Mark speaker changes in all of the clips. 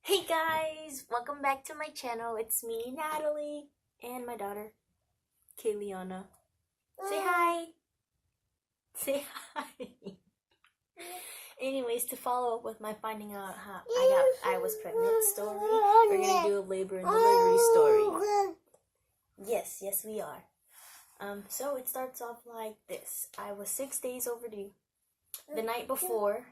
Speaker 1: Hey guys, welcome back to my channel. It's me, Natalie, and my daughter, Kayliana. Say hi. Say hi. Anyways, to follow up with my finding out how I was pregnant story, we're gonna do a labor and delivery story. Yes, we are. So it starts off like this. I was 6 days overdue. The night before,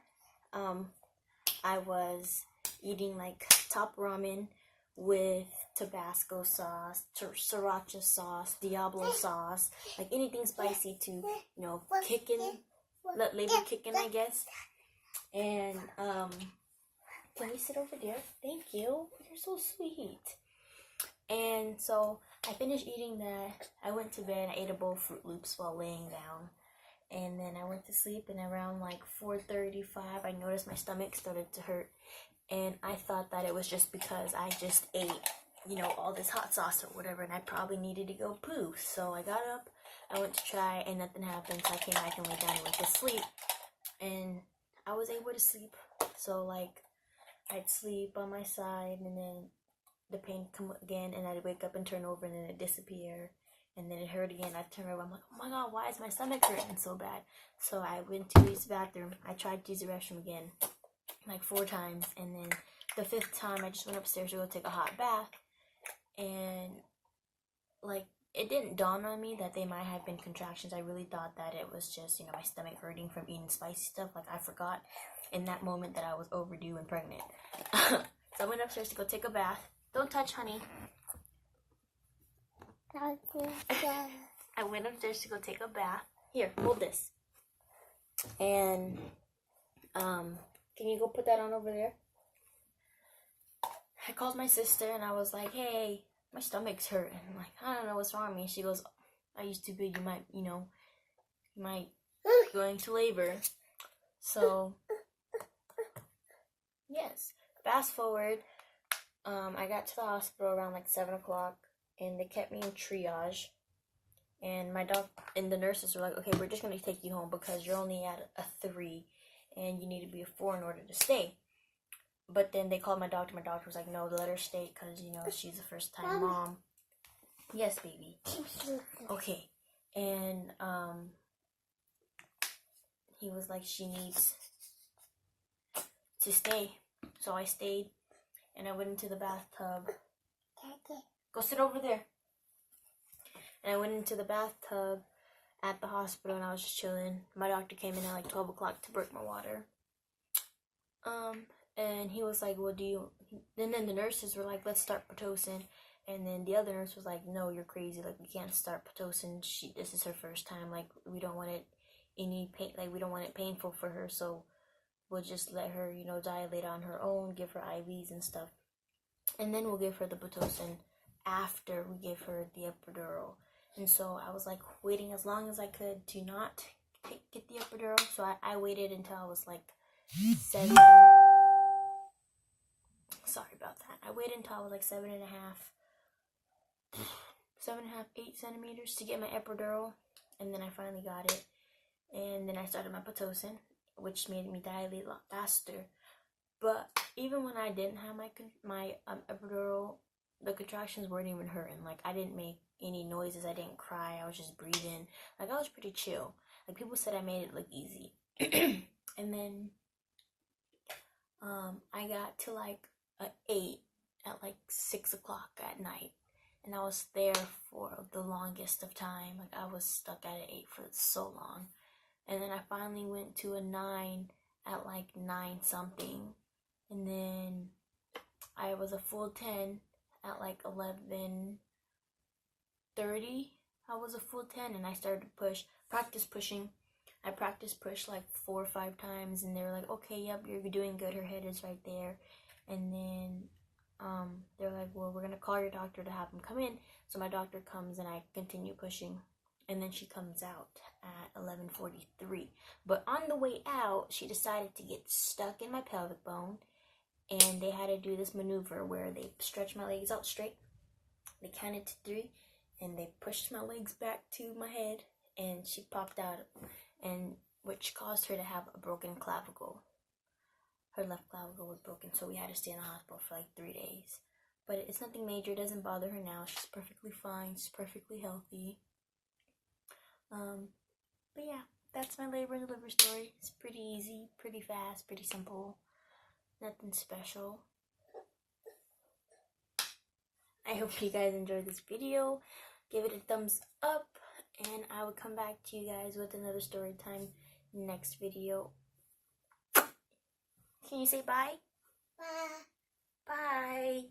Speaker 1: I was eating like top ramen with Tabasco sauce, sriracha sauce, Diablo sauce, like anything spicy to, let labor kick in, I guess. And, can you sit over there? Thank you. You're so sweet. And so I finished eating that. I went to bed. I ate a bowl of Fruit Loops while laying down. And then I went to sleep, and around like 4:35, I noticed my stomach started to hurt. And I thought that it was just because I just ate, all this hot sauce or whatever, and I probably needed to go poo. So I got up, I went to try, and nothing happened. So I came back and laid down and went to sleep. And I was able to sleep. So, like, I'd sleep on my side, and then the pain come again, and I'd wake up and turn over, and then it'd disappear. And then it hurt again. I'd turn over. I'm like, oh my God, why is my stomach hurting so bad? So I went to use the bathroom. I tried to use the restroom again, like 4 times. And then the 5th time, I just went upstairs to go take a hot bath. And, like, it didn't dawn on me that they might have been contractions. I really thought that it was just, my stomach hurting from eating spicy stuff. Like, I forgot in that moment that I was overdue and pregnant. So I went upstairs to go take a bath. Don't touch, honey. I went upstairs to go take a bath. Here, hold this. And, can you go put that on over there? I called my sister and I was like, hey, my stomach's hurting. I'm like, I don't know what's wrong with me. She goes, are you too big? You might go into labor. So, yes. Fast forward, I got to the hospital around like 7 o'clock. And they kept me in triage, and the nurses were like, okay, we're just going to take you home because you're only at a 3, and you need to be a 4 in order to stay. But then they called my doctor. My doctor was like, no, let her stay because, she's a first-time mom. Yes, baby. Okay. And, he was like, she needs to stay. So I stayed, and I went into the bathtub. Go sit over there. And I went into the bathtub at the hospital, and I was just chilling. My doctor came in at like 12 o'clock to break my water. And he was like, and then the nurses were like, let's start Pitocin. And then the other nurse was like, no, you're crazy. Like, we can't start Pitocin. This is her first time. Like, we don't want it we don't want it painful for her. So we'll just let her, dilate on her own, give her IVs and stuff. And then we'll give her the Pitocin after we give her the epidural. And so I was like waiting as long as I could to not get the epidural. So I waited until I was like 7. Sorry about that. I waited until I was like 7.5, 8 centimeters to get my epidural. And then I finally got it. And then I started my Pitocin, which made me dilate a lot faster. But even when I didn't have my epidural, the contractions weren't even hurting. Like, I didn't make any noises. I didn't cry. I was just breathing. Like, I was pretty chill. Like, people said I made it look easy. And then, I got to, like, an 8 at, like, 6 o'clock at night. And I was there for the longest of time. Like, I was stuck at an 8 for so long. And then I finally went to a 9 at, like, 9 something. And then I was a full 10 at like 11:30. I was a full 10, and I started to practice pushing. I practiced push like 4 or 5 times, and they were like, okay, yep, you're doing good. Her head is right there. And then they're like, well, we're gonna call your doctor to have him come in. So my doctor comes, and I continue pushing, and then she comes out at 11:43. But on the way out, she decided to get stuck in my pelvic bone. And they had to do this maneuver where they stretched my legs out straight. They counted to 3, and they pushed my legs back to my head, and she popped out, and which caused her to have a broken clavicle. her left clavicle was broken, so we had to stay in the hospital for like 3 days. But it's nothing major. It doesn't bother her now. She's perfectly fine. She's perfectly healthy. But yeah, that's my labor and delivery story. It's pretty easy, pretty fast, pretty simple. Nothing special. I hope you guys enjoyed this video. Give it a thumbs up, and I will come back to you guys with another story time next video. Can you say bye? Bye. Bye.